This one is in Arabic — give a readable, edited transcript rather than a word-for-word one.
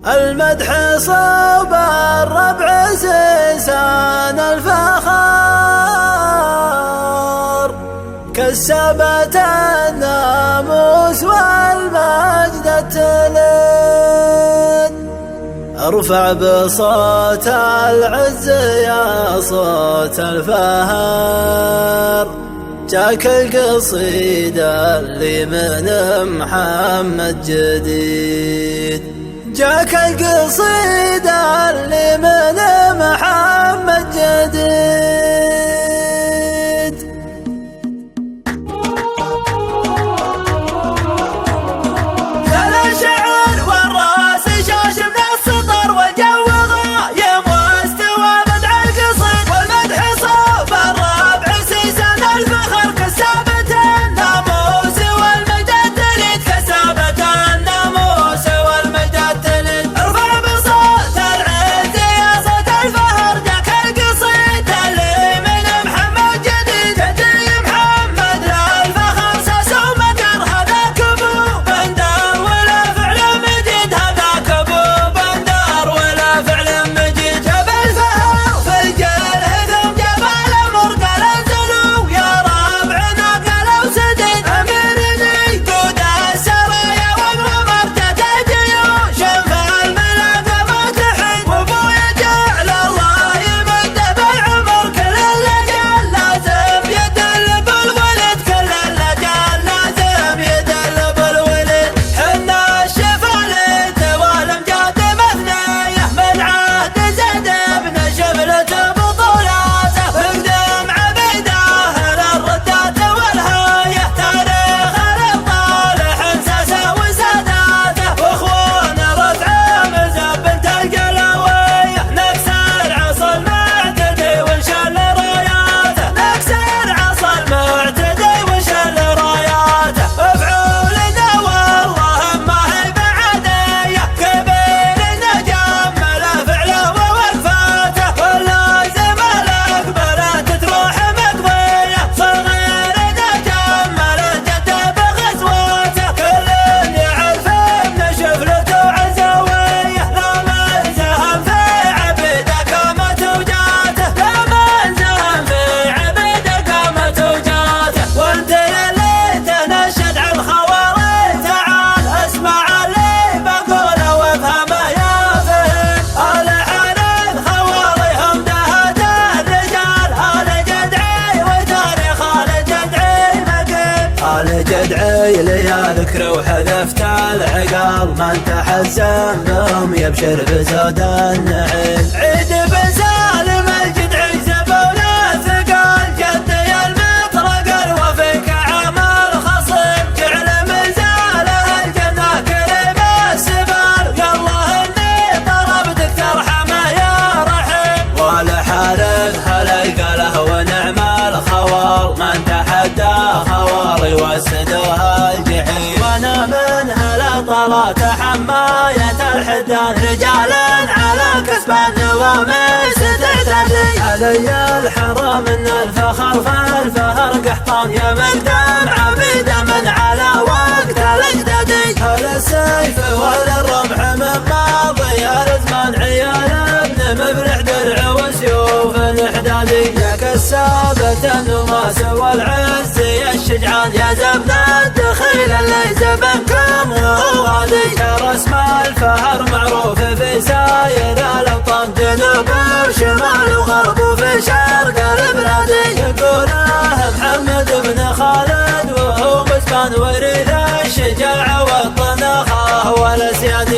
المدح صوب الربع سيسان الفخار، كسبت الناموس والمجد التلد. ارفع بصوت العز يا صوت الفهار، جاك القصيدة اللي من محمد جديد. جاك القصيدة اللي من محمد جديد. تلا شعر والراس شاش من السطر، والجو غايم واستوى بدع القصيد. والمدح صوب الربع سيسان الفخر، كسابة الناموس والمجد التلد. كسابة الناموس والمجد التلد. ارفع بصوت العز يا صوت الفهر، جاك القصيد اللي من محمد جديد. جدي محمد للفخر ساس ومكر، هذاك ابو بندر ولا فعل مجيد. هذاك ابو بندر ولا فعل مجيد. جاب الفهر في الجيل هدم جاب الامر، قال انزلوا يا ربعنا قالوا سديد. اميرني قود السرايا وانغمرت الجيوش في الملاقى فتحت. وابويا جعل الله يمده بالعمر، كل اللجال لازم يدل بالولد. كل اللجال لازم يدل بالولد. حنا الشفالة والامجاد مثنية، من عهد زيد بن شبلة بطولاته. اقدم عبيده للردات والهاية، تاريخ الابطال حنساسه وساداته. واخوان رفعه مزبنت القلوية، نكسر عصا المعتدي ونشل راياته. نكسر عصا المعتدي ونشل راياته. افعولنا والله ما هي بعدية، كبيرنا جمل فعله ووقفاته. واللازم الاقبلات تروح مقضية، صغيرنا جمل جده بغزواته. كل يعرف ابن شفلته وعزوية، لا من سهم في عبيده قامت وجاته. لا من سهم في عبيده قامت وجاته. وانت اللي تنشد على الخوارج، تعال اسمع اللي بقوله وافهمه يا فهد. آل حارث خواريهم دهت الرجال، آل جدعي وتاريخ آل جدعي نقل. آل جدعي ليا ذكر وحذفت العقال، من تحزن بهم يبشر بزود النعيم. عيد بن سالم الجدعي زبون ثقال، جدي المطرق الوفيك عمل خصم. جعل مزاله الجنة كريم السبال، يالله اني طلبتك ترحمه يا رحيم. ولا حارث هليق له ونعم الخوال، من تحدى خوالي وسدوها الجحيم. وانا من هلا طلعت حماية الحدان، رجالا على كسب النواميس تعتدي. علي الحرام من الفخر فالفهر قحطان، يا مقدام عبيده من على وقت الاجدادي. هلا السيف ولا الرمح من ماضي الزمان، عيال ابن مفلح درع وسيوف الاحدادي. يا كسابة النماس والعز يا الشجعان، يا زبن الدخيل اللي زبنكم وغادي. يا رسم الفهر معروف في ساير الاوطان، جنوب وشمال وغرب وفي شرق البلادي. يقوله محمد بن خالد وهو غزبان، ورث الشجاعة والطناخة والاسياد.